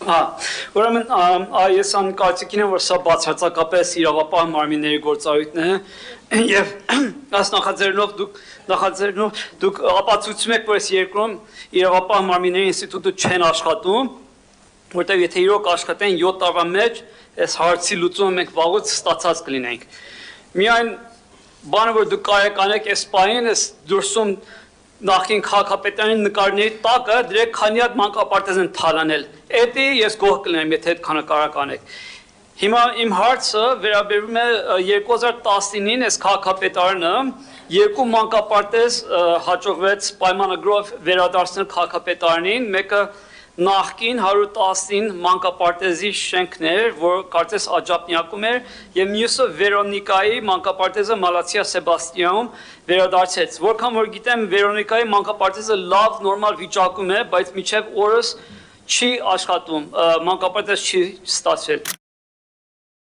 Ուրեմն այս անկարծիքին եմ, որ սա բացարձակապես իրավապահ մարմինների գործառույթն է եւ այս նախաձեռնով դուք ապացուցում եք, որ այս երկրում իրավապահ մարմինների ինստիտուտը չեն աշխատում, որտեղ եթե իրոք աշխատեն 7 տարվա մեջ, այս հարցի լուծումը մենք վաղուց ստացած կլինենք։ Միայն բանը, որ դուք կարող եք այս պահին, այս դուրսում նախին քաղաքապետարանի նկարների տակը դրեք քանի հատ մանկապարտեզ են թալանել։ Էդի ես գոհ կլինեմ, եթե այդ քանակարակ անեք։ Հիմա իմ հարցը վերաբերում է 2019-ին այս քաղաքապետարանը երկու մանկապարտեզ հաջողվեց պայմանագրով վերադարձնել քաղաքապետարանին, մեկը նախկին 119 մանկապարտեզի շենքն էր, որ կարծես աջափնյակում էր, եւ մյուսը Վերոնիկայի մանկապարտեզը Մալացիա Սեբաստիանում վերադարձեց։ Որքան որ գիտեմ, Վերոնիկայի մանկապարտեզը լավ նորմալ վիճակում է, բայց մինչև օրս չի աշխատում, մանկապարտեզ չի ստացվել։